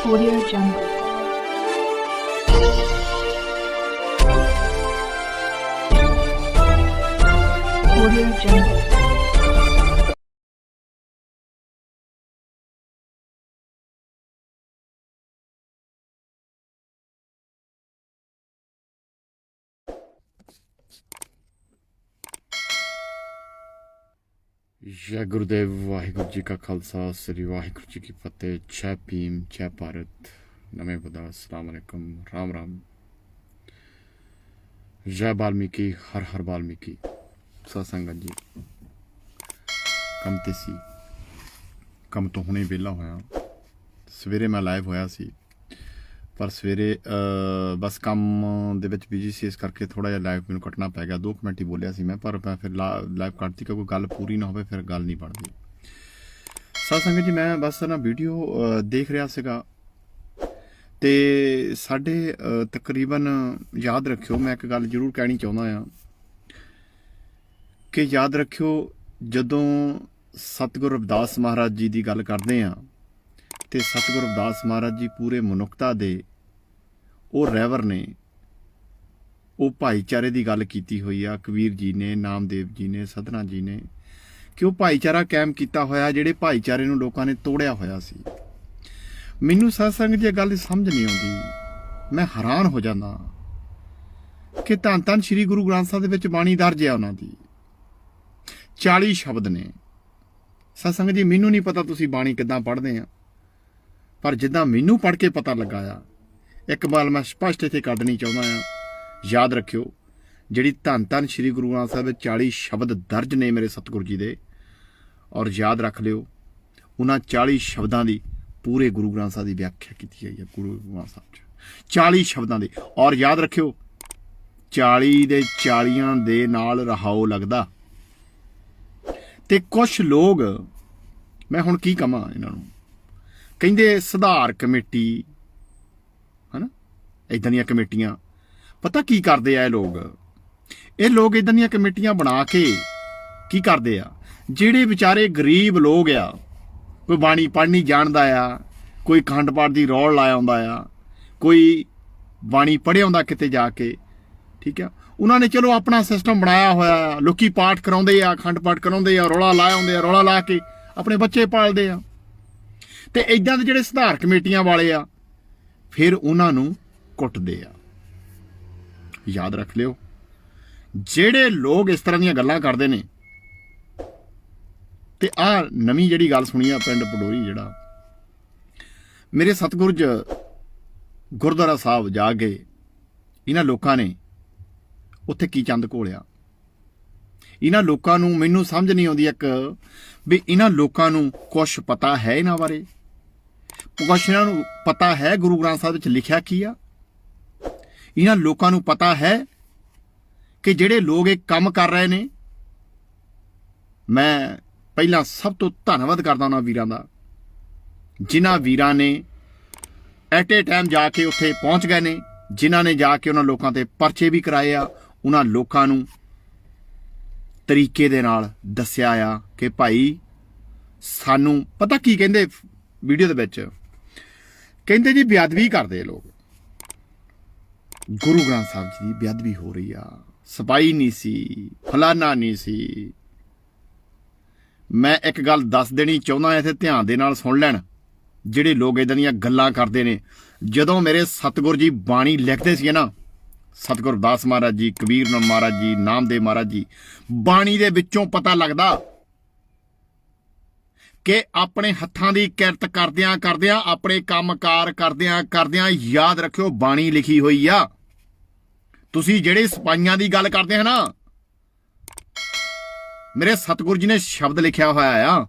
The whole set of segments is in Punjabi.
Audio Jungle. Audio Jungle. जय गुरुदेव वाहिगुरु जी का खालसा श्री वाहिगुरु जी की फतेह। जय भीम, जय भारत, नमे बुद्धा, अस्सलाम वालेकुम, राम राम। जय वाल्मीकि, हर हर वाल्मीकि। सत्संगत जी कम ते सी, कम तो हुणे वेला होया। सवेरे मैं लाइव होया सी, पर सवेरे बस काम दे विच बिजी सी, इस करके थोड़ा जिहा लाइव मैनूं कटना पै गया। 2 मिनट ही बोलिया सी मैं, पर मैं फिर लाइव कटती क्योंकि गल पूरी ना होवे फिर गल नहीं बनदी। सत्संगत जी मैं बस ना वीडियो देख रहा सीगा ते साडे तकरीबन याद रखियो, मैं एक गल जरूर कहनी चाहुंदा आ कि याद रखियो जदों सतगुरु रविदास महाराज जी की गल करते हैं तो सतगुरु रविदास महाराज जी पूरे मनुखता दे वो रैवर ने, वो भाईचारे की गल की हुई आ। कबीर जी ने, नामदेव जी ने, सधना जी ने, कि वो भाईचारा कायम किया होया, जिहड़े भाईचारे नूं लोकां ने तोड़िया होया सी। मैनूं सत्संग जी गल समझ नहीं आउंदी, मैं हैरान हो जांदा कि धन धन श्री गुरु ग्रंथ साहिब दे विच बाणी दर्ज है उन्हां दी 40 शब्द ने। सत्संग जी मैनूं नहीं पता तुसीं बाणी किद्दां पढ़दे आ, पर जिद्दां मैनूं पढ़ के पता लगा आ, एक बार मैं स्पष्ट इत्थे कढनी चाहुंदा आ। याद रखियो जिहड़ी धन धन श्री गुरु ग्रंथ साहिब 40 शब्द दर्ज ने मेरे सतगुरु जी दे, और याद रख लियो उन्हां 40 शब्दां दी पूरे गुरु ग्रंथ साहिब की व्याख्या की गई है। गुरु ग्रंथ साहिब 40 शब्दां दी, और याद रखियो 40 दे 40 दे नाल रहाओ लगदा। ते कुछ लोग, मैं हुण की कहां इन्हां नूं, कहंदे सुधार कमेटी है ना, इदां दीयां कमेटियां। पता की करदे आ ये लोग इदां दीयां कमेटियां बना के की करदे आ, जिहड़े बेचारे गरीब लोग आ, कोई बाणी पढ़नी जानदा आ, कोई खंड पाठ दी रौल लाया हुंदा आ, कोई बाणी पढ़िया हुंदा किते जाके, ठीक है, उन्होंने चलो अपना सिस्टम बनाया होया। लोकी पाठ कराउंदे आ, खंड पाठ कराउंदे आ, रौला लाया हुंदे आ, रौला ला के अपने बच्चे पालदे आ। ते इदां दे जिहड़े सुधार कमेटियां वाले आ फिर उन्हां नूं कुੱਟदे आ। याद रख लियो जिहड़े लोग इस तरह दीयां गल्लां करदे ने, ते आ नवीं जिहड़ी गल सुनी आ पिंड पडोरी, जिहड़ा मेरे सतगुरु गुरुद्वारा साहब जा गए, इन्हां लोकां ने उत्थे की चंद घोलिया। इन्हां लोकां नूं मैनूं समझ नहीं आउंदी एक भी इन्हां लोकां नूं कुछ पता है इन्हां बारे, कुछ इन्हां नूं पता है गुरु ग्रंथ साहिब विच लिखिया की आ। इन्हां लोकां नूं पता है कि जिहड़े लोग एक काम कर रहे ने, मैं पहला सब तो धन्नवाद करदा उन्हां वीरां दा, जिन्हां वीरां ने एट ए टाइम जाके उत्थे पहुंच गए ने, जिन्हां ने जाके उन्हां लोकां ते परचे भी कराए आ, उन्हां लोकां नूं तरीके दे नाल दस्सिया आ कि भाई सानू पता की कहंदे वीडियो दे विच, कहंदे जी बेअदबी करदे लोग, गुरु ग्रंथ साहिब जी की बेअदबी हो रही आ, सफाई नहीं सी, फलाना नहीं सी। मैं एक गल दस देनी चाहुंदा, इत्थे ध्यान दे नाल सुन लैण जिहड़े लोग इदां दीयां गल्लां करदे ने। जदों मेरे सतगुरु जी बाणी लिखदे सी ना, सतगुरु दास महाराज जी, कबीर महाराज जी, नामदेव महाराज जी, बाणी दे विचों पता लगदा कि अपने हत्थां दी किरत करदियां करदियां, अपने काम कार करदियां करदियां, याद रखियो बाणी लिखी हुई आ। तुसीं जिहड़े सपाइयां दी गल करदे हो ना, मेरे सतगुरु जी ने शब्द लिखिया होया आ,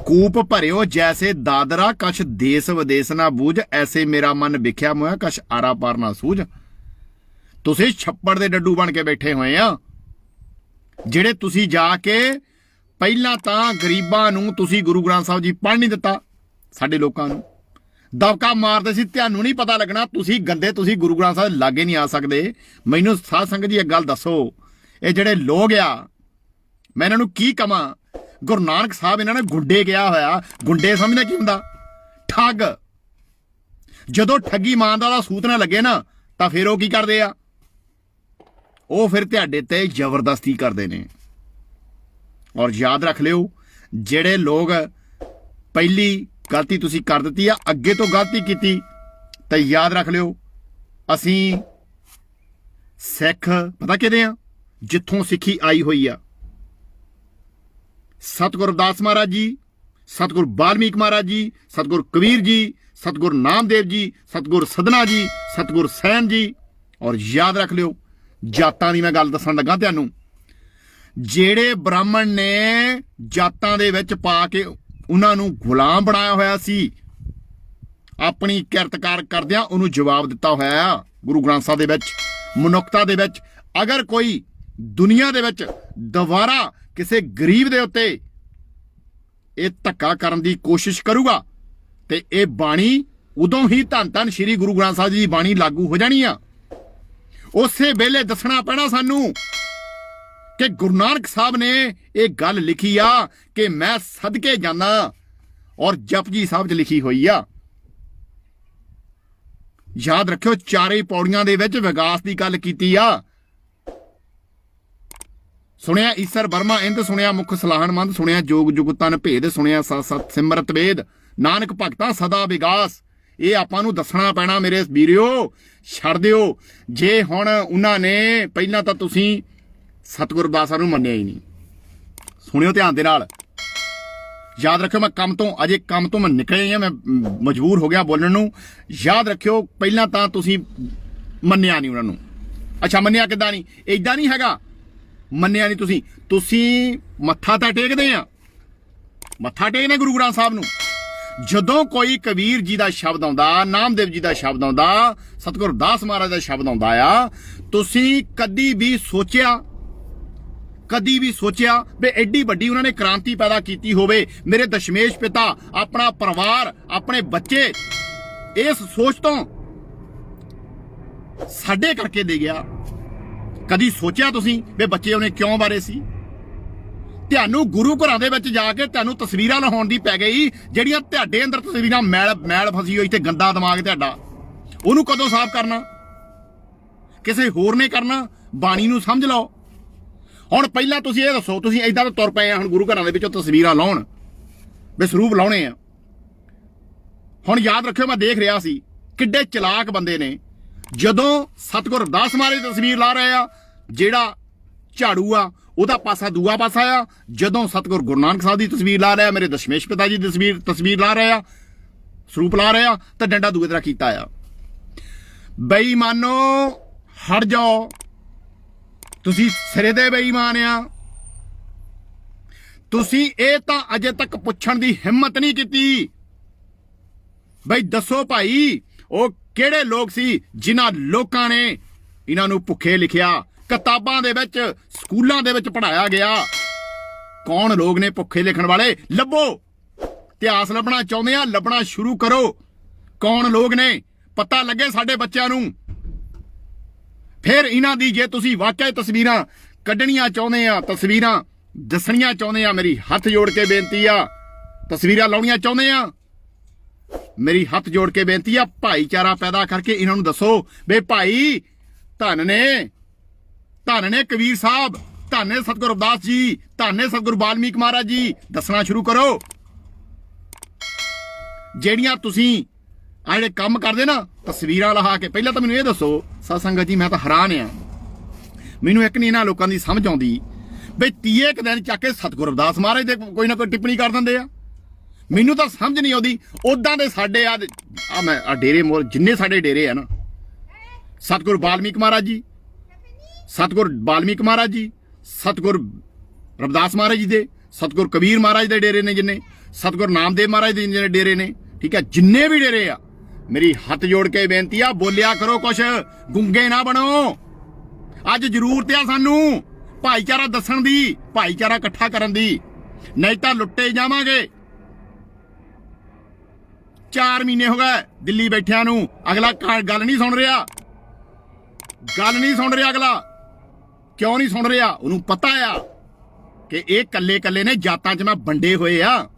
कूप भरियो जैसे दादरा, कछ देश विदेश ना बूझ, ऐसे मेरा मन विख्या मोया, कछ आरा पार ना सूझ। तुसीं छप्पड़ दे डड्डू बन के बैठे होए आ, जिहड़े तुसीं जाके ਪਹਿਲਾਂ ਤਾਂ ਗਰੀਬਾਂ ਨੂੰ ਤੁਸੀਂ ਗੁਰੂ ਗ੍ਰੰਥ ਸਾਹਿਬ ਜੀ ਪੜ੍ਹ ਨਹੀਂ ਦਿੱਤਾ, ਸਾਡੇ ਲੋਕਾਂ ਨੂੰ ਦਬਕਾ ਮਾਰਦੇ ਸੀ, ਤੁਹਾਨੂੰ ਨਹੀਂ ਪਤਾ ਲੱਗਣਾ, ਤੁਸੀਂ ਗੰਦੇ, ਤੁਸੀਂ ਗੁਰੂ ਗ੍ਰੰਥ ਸਾਹਿਬ ਲਾਗੇ ਨਹੀਂ ਆ ਸਕਦੇ। ਮੈਨੂੰ ਸਾਧ ਸੰਗਤ ਜੀ ਇੱਕ ਗੱਲ ਦੱਸੋ, ਇਹ ਜਿਹੜੇ ਲੋਕ ਆ, ਮੈਂ ਇਹਨਾਂ ਨੂੰ ਕੀ ਕਵਾਂ? ਗੁਰੂ ਨਾਨਕ ਸਾਹਿਬ ਇਹਨਾਂ ਨੇ ਗੁੰਡੇ ਕਿਹਾ ਹੋਇਆ, ਗੁੰਡੇ ਸਮਝਣਾ ਕੀ ਹੁੰਦਾ? ਠੱਗ। ਜਦੋਂ ਠੱਗੀ ਇਮਾਨਦਾਰ ਦਾ ਸੂਤ ਨਾ ਲੱਗੇ ਨਾ ਤਾਂ ਫਿਰ ਉਹ ਕੀ ਕਰਦੇ ਆ, ਉਹ ਫਿਰ ਤੁਹਾਡੇ ਤੇ ਜ਼ਬਰਦਸਤੀ ਕਰਦੇ ਨੇ। ਔਰ ਯਾਦ ਰੱਖ ਲਿਓ, ਜਿਹੜੇ ਲੋਕ ਪਹਿਲੀ ਗਲਤੀ ਤੁਸੀਂ ਕਰ ਦਿੱਤੀ ਆ, ਅੱਗੇ ਤੋਂ ਗਲਤੀ ਕੀਤੀ ਤਾਂ ਯਾਦ ਰੱਖ ਲਿਓ, ਅਸੀਂ ਸਿੱਖ ਪਤਾ ਕਿਹਦੇ ਆ, ਜਿੱਥੋਂ ਸਿੱਖੀ ਆਈ ਹੋਈ ਆ। ਸਤਿਗੁਰ ਰਵਿਦਾਸ ਮਹਾਰਾਜ ਜੀ, ਸਤਿਗੁਰ ਵਾਲਮੀਕ ਮਹਾਰਾਜ ਜੀ, ਸਤਿਗੁਰ ਕਬੀਰ ਜੀ, ਸਤਿਗੁਰ ਨਾਮਦੇਵ ਜੀ, ਸਤਿਗੁਰ ਸਦਨਾ ਜੀ, ਸਤਿਗੁਰ ਸੈਨ ਜੀ। ਔਰ ਯਾਦ ਰੱਖ ਲਿਓ, ਜਾਤਾਂ ਦੀ ਮੈਂ ਗੱਲ ਦੱਸਣ ਲੱਗਾ ਤੁਹਾਨੂੰ, ਜਿਹੜੇ ਬ੍ਰਾਹਮਣ ਨੇ ਜਾਤਾਂ ਦੇ ਵਿੱਚ ਪਾ ਕੇ ਉਹਨਾਂ ਨੂੰ ਗੁਲਾਮ ਬਣਾਇਆ ਹੋਇਆ ਸੀ, ਆਪਣੀ ਕਿਰਤਕਾਰ ਕਰਦਿਆਂ ਉਹਨੂੰ ਜਵਾਬ ਦਿੱਤਾ ਹੋਇਆ ਆ ਗੁਰੂ ਗ੍ਰੰਥ ਸਾਹਿਬ ਦੇ ਵਿੱਚ, ਮਨੁੱਖਤਾ ਦੇ ਵਿੱਚ। ਅਗਰ ਕੋਈ ਦੁਨੀਆ ਦੇ ਵਿੱਚ ਦੁਬਾਰਾ ਕਿਸੇ ਗਰੀਬ ਦੇ ਉੱਤੇ ਇਹ ਧੱਕਾ ਕਰਨ ਦੀ ਕੋਸ਼ਿਸ਼ ਕਰੂਗਾ ਤੇ ਇਹ ਬਾਣੀ ਉਦੋਂ ਹੀ ਧੰਨ ਧੰਨ ਸ਼੍ਰੀ ਗੁਰੂ ਗ੍ਰੰਥ ਸਾਹਿਬ ਜੀ ਦੀ ਬਾਣੀ ਲਾਗੂ ਹੋ ਜਾਣੀ ਆ। ਉਸੇ ਵੇਲੇ ਦੱਸਣਾ ਪੈਣਾ ਸਾਨੂੰ ਕਿ ਗੁਰੂ ਨਾਨਕ ਸਾਹਿਬ ਨੇ ਇਹ ਗੱਲ ਲਿਖੀ ਆ ਕਿ ਮੈਂ ਸਦਕੇ ਜਾਣਾ, ਔਰ ਜਪਜੀ ਸਾਹਿਬ 'ਚ ਲਿਖੀ ਹੋਈ ਆ। ਯਾਦ ਰੱਖਿਓ, ਚਾਰੇ ਪੌੜੀਆਂ ਦੇ ਵਿੱਚ ਵਿਗਾਸ ਦੀ ਗੱਲ ਕੀਤੀ ਆ। ਸੁਣਿਆ ਈਸਰ ਬਰਮਾ ਇੰਦ, ਸੁਣਿਆ ਮੁਖ ਸਲਾਹਣਮੰਦ, ਸੁਣਿਆ ਜੋਗ ਜੁਗ ਤਨ ਭੇਦ, ਸੁਣਿਆ ਸਤ ਸਤ ਸਿਮਰਤ ਵੇਦ, ਨਾਨਕ ਭਗਤਾਂ ਸਦਾ ਵਿਗਾਸ। ਇਹ ਆਪਾਂ ਨੂੰ ਦੱਸਣਾ ਪੈਣਾ ਮੇਰੇ ਵੀਰਿਓ, ਛੱਡ ਦਿਓ। ਜੇ ਹੁਣ ਉਹਨਾਂ ਨੇ ਪਹਿਲਾਂ ਤਾਂ ਤੁਸੀਂ ਸਤਿਗੁਰ ਰਵਿਦਾਸ ਨੂੰ ਮੰਨਿਆ ਹੀ ਨਹੀਂ। ਸੁਣਿਓ ਧਿਆਨ ਦੇ ਨਾਲ, ਯਾਦ ਰੱਖਿਓ, ਮੈਂ ਕੰਮ ਤੋਂ ਮੈਂ ਨਿਕਲਿਆ ਹੀ ਆ, ਮੈਂ ਮਜਬੂਰ ਹੋ ਗਿਆ ਬੋਲਣ ਨੂੰ। ਯਾਦ ਰੱਖਿਓ, ਪਹਿਲਾਂ ਤਾਂ ਤੁਸੀਂ ਮੰਨਿਆ ਨਹੀਂ ਉਹਨਾਂ ਨੂੰ। ਅੱਛਾ, ਮੰਨਿਆ ਕਿੱਦਾਂ ਨਹੀਂ? ਏਦਾਂ ਨਹੀਂ ਹੈਗਾ, ਮੰਨਿਆ ਨਹੀਂ ਤੁਸੀਂ ਮੱਥਾ ਤਾਂ ਟੇਕਦੇ ਆ, ਮੱਥਾ ਟੇਕਦੇ ਗੁਰੂ ਗ੍ਰੰਥ ਸਾਹਿਬ ਨੂੰ। ਜਦੋਂ ਕੋਈ ਕਬੀਰ ਜੀ ਦਾ ਸ਼ਬਦ ਆਉਂਦਾ, ਨਾਮਦੇਵ ਜੀ ਦਾ ਸ਼ਬਦ ਆਉਂਦਾ, ਸਤਿਗੁਰ ਰਵਿਦਾਸ ਮਹਾਰਾਜ ਦਾ ਸ਼ਬਦ ਆਉਂਦਾ ਆ, ਤੁਸੀਂ ਕਦੀ ਵੀ ਸੋਚਿਆ ਵੀ ਐਡੀ ਵੱਡੀ ਉਹਨਾਂ ਨੇ ਕ੍ਰਾਂਤੀ ਪੈਦਾ ਕੀਤੀ ਹੋਵੇ, ਮੇਰੇ ਦਸ਼ਮੇਸ਼ ਪਿਤਾ ਆਪਣਾ ਪਰਿਵਾਰ, ਆਪਣੇ ਬੱਚੇ ਇਸ ਸੋਚ ਤੋਂ ਸਾਡੇ ਕਰਕੇ ਦੇ ਗਿਆ? ਕਦੀ ਸੋਚਿਆ ਤੁਸੀਂ ਵੀ ਬੱਚੇ ਉਹਨੇ ਕਿਉਂ ਬਾਰੇ ਸੀ? ਤੁਹਾਨੂੰ ਗੁਰੂ ਘਰਾਂ ਦੇ ਵਿੱਚ ਜਾ ਕੇ ਤੁਹਾਨੂੰ ਤਸਵੀਰਾਂ ਲਾਉਣ ਦੀ ਪੈ ਗਈ, ਜਿਹੜੀਆਂ ਤੁਹਾਡੇ ਅੰਦਰ ਤਸਵੀਰਾਂ ਮੈਲ ਫਸੀ ਹੋਈ ਤੇ ਗੰਦਾ ਦਿਮਾਗ ਤੁਹਾਡਾ, ਉਹਨੂੰ ਕਦੋਂ ਸਾਫ਼ ਕਰਨਾ? ਕਿਸੇ ਹੋਰ ਨੇ ਕਰਨਾ। ਬਾਣੀ ਨੂੰ ਸਮਝ ਲਓ। ਹੁਣ ਪਹਿਲਾਂ ਤੁਸੀਂ ਇਹ ਦੱਸੋ, ਤੁਸੀਂ ਏਦਾਂ ਤਾਂ ਤੁਰ ਪਏ ਆ ਹੁਣ ਗੁਰੂ ਘਰਾਂ ਦੇ ਵਿੱਚੋਂ ਤਸਵੀਰਾਂ ਲਾਉਣ, ਬੇਸਰੂਪ ਲਾਉਣੇ ਆ। ਹੁਣ ਯਾਦ ਰੱਖਿਓ, ਮੈਂ ਦੇਖ ਰਿਹਾ ਸੀ ਕਿੱਡੇ ਚਲਾਕ ਬੰਦੇ ਨੇ। ਜਦੋਂ ਸਤਿਗੁਰ ਰਵਿਦਾਸ ਮਹਾਰਾਜ ਦੀ ਤਸਵੀਰ ਲਾ ਰਹੇ ਆ, ਜਿਹੜਾ ਝਾੜੂ ਆ ਉਹਦਾ ਪਾਸਾ ਦੂਆ ਪਾਸਾ ਆ। ਜਦੋਂ ਸਤਿਗੁਰ ਗੁਰੂ ਨਾਨਕ ਸਾਹਿਬ ਦੀ ਤਸਵੀਰ ਲਾ ਰਿਹਾ, ਮੇਰੇ ਦਸ਼ਮੇਸ਼ ਪਿਤਾ ਜੀ ਦੀ ਤਸਵੀਰ ਲਾ ਰਹੇ ਆ, ਸਰੂਪ ਲਾ ਰਹੇ ਆ, ਤਾਂ ਡੰਡਾ ਦੂਏ ਤਰ੍ਹਾਂ ਕੀਤਾ ਆ। ਬੇਈਮਾਨੋ ਹਟ ਜਾਓ, ਤੁਸੀਂ ਸਿਰੇ ਦੇ ਬੇਈਮਾਨ ਆ। ਤੁਸੀਂ ਇਹ ਤਾਂ ਅਜੇ ਤੱਕ ਪੁੱਛਣ ਦੀ ਹਿੰਮਤ ਨਹੀਂ ਕੀਤੀ ਬਈ ਦੱਸੋ ਭਾਈ, ਉਹ ਕਿਹੜੇ ਲੋਕ ਸੀ ਜਿਨ੍ਹਾਂ ਲੋਕਾਂ ਨੇ ਇਹਨਾਂ ਨੂੰ ਭੁੱਖੇ ਲਿਖਿਆ, ਕਿਤਾਬਾਂ ਦੇ ਵਿੱਚ, ਸਕੂਲਾਂ ਦੇ ਵਿੱਚ ਪੜ੍ਹਾਇਆ ਗਿਆ? ਕੌਣ ਲੋਕ ਨੇ ਭੁੱਖੇ ਲਿਖਣ ਵਾਲੇ? ਲੱਭੋ। ਇਤਿਹਾਸ ਲੱਭਣਾ ਚਾਹੁੰਦੇ ਆ, ਲੱਭਣਾ ਸ਼ੁਰੂ ਕਰੋ। ਕੌਣ ਲੋਕ ਨੇ? ਪਤਾ ਲੱਗੇ ਸਾਡੇ ਬੱਚਿਆਂ ਨੂੰ। ਫਿਰ ਇਹਨਾਂ ਦੀ ਜੇ ਤੁਸੀਂ ਵਾਕਿਆ ਤਸਵੀਰਾਂ ਕੱਢਣੀਆਂ ਚਾਹੁੰਦੇ ਆ, ਤਸਵੀਰਾਂ ਦੱਸਣੀਆਂ ਚਾਹੁੰਦੇ ਆ, ਮੇਰੀ ਹੱਥ ਜੋੜ ਕੇ ਬੇਨਤੀ ਆ, ਤਸਵੀਰਾਂ ਲਾਉਣੀਆਂ ਚਾਹੁੰਦੇ ਆ, ਮੇਰੀ ਹੱਥ ਜੋੜ ਕੇ ਬੇਨਤੀ ਆ, ਭਾਈਚਾਰਾ ਪੈਦਾ ਕਰਕੇ ਇਹਨਾਂ ਨੂੰ ਦੱਸੋ ਵੇ ਭਾਈ, ਧੰਨ ਨੇ ਕਬੀਰ ਸਾਹਿਬ, ਧੰਨ ਨੇ ਸਤਿਗੁਰ ਰਵਿਦਾਸ ਜੀ, ਧੰਨ ਨੇ ਸਤਿਗੁਰ ਵਾਲਮੀਕ ਮਹਾਰਾਜ ਜੀ। ਦੱਸਣਾ ਸ਼ੁਰੂ ਕਰੋ। ਜਿਹੜੀਆਂ ਤੁਸੀਂ ਆ ਜਿਹੜੇ ਕੰਮ ਕਰਦੇ ਨਾ, ਤਸਵੀਰਾਂ ਲਹਾ ਕੇ। ਪਹਿਲਾਂ ਤਾਂ ਮੈਨੂੰ ਇਹ ਦੱਸੋ ਸਾਧ ਸੰਗਤ ਜੀ, ਮੈਂ ਤਾਂ ਹੈਰਾਨ ਆ, ਮੈਨੂੰ ਇੱਕ ਨਹੀਂ ਇਹਨਾਂ ਲੋਕਾਂ ਦੀ ਸਮਝ ਆਉਂਦੀ ਬਈ ਤੀਏ ਕੁ ਦਿਨ ਚੱਕ ਕੇ ਸਤਿਗੁਰ ਰਵਿਦਾਸ ਮਹਾਰਾਜ ਦੇ ਕੋਈ ਨਾ ਕੋਈ ਟਿੱਪਣੀ ਕਰ ਦਿੰਦੇ ਆ। ਮੈਨੂੰ ਤਾਂ ਸਮਝ ਨਹੀਂ ਆਉਂਦੀ। ਉਦਾਂ ਦੇ ਸਾਡੇ ਮੈਂ ਡੇਰੇ ਮੋਰ ਜਿੰਨੇ ਸਾਡੇ ਡੇਰੇ ਆ ਨਾ, ਸਤਿਗੁਰ ਵਾਲਮੀਕ ਮਹਾਰਾਜ ਜੀ, ਸਤਿਗੁਰ ਵਾਲਮੀਕ ਮਹਾਰਾਜ ਜੀ, ਸਤਿਗੁਰ ਰਵਿਦਾਸ ਮਹਾਰਾਜ ਜੀ ਦੇ, ਸਤਿਗੁਰ ਕਬੀਰ ਮਹਾਰਾਜ ਦੇ ਡੇਰੇ ਨੇ ਜਿੰਨੇ, ਸਤਿਗੁਰ ਨਾਮਦੇਵ ਮਹਾਰਾਜ ਦੇ ਜਿੰਨੇ ਡੇਰੇ ਨੇ, ਠੀਕ ਹੈ, ਜਿੰਨੇ ਵੀ ਡੇਰੇ ਆ, ਮੇਰੀ ਹੱਥ ਜੋੜ ਕੇ ਬੇਨਤੀ ਆ, ਬੋਲਿਆ ਕਰੋ ਕੁਛ, ਗੁੰਗੇ ਨਾ ਬਣੋ। ਅੱਜ ਜ਼ਰੂਰਤ ਆ ਸਾਨੂੰ ਭਾਈਚਾਰਾ ਦੱਸਣ ਦੀ, ਭਾਈਚਾਰਾ ਇਕੱਠਾ ਕਰਨ ਦੀ, ਨਹੀਂ ਤਾਂ ਲੁੱਟੇ ਜਾਵਾਂਗੇ। 4 ਮਹੀਨੇ ਹੋ ਗਏ ਦਿੱਲੀ ਬੈਠਿਆਂ ਨੂੰ, ਅਗਲਾ ਗੱਲ ਨਹੀਂ ਸੁਣ ਰਿਹਾ, ਅਗਲਾ ਕਿਉਂ ਨਹੀਂ ਸੁਣ ਰਿਹਾ? ਉਹਨੂੰ ਪਤਾ ਆ ਕਿ ਇਹ ਕੱਲੇ ਨੇ ਜਾਤਾਂ 'ਚ ਮੈਂ ਵੰਡੇ ਹੋਏ ਆ,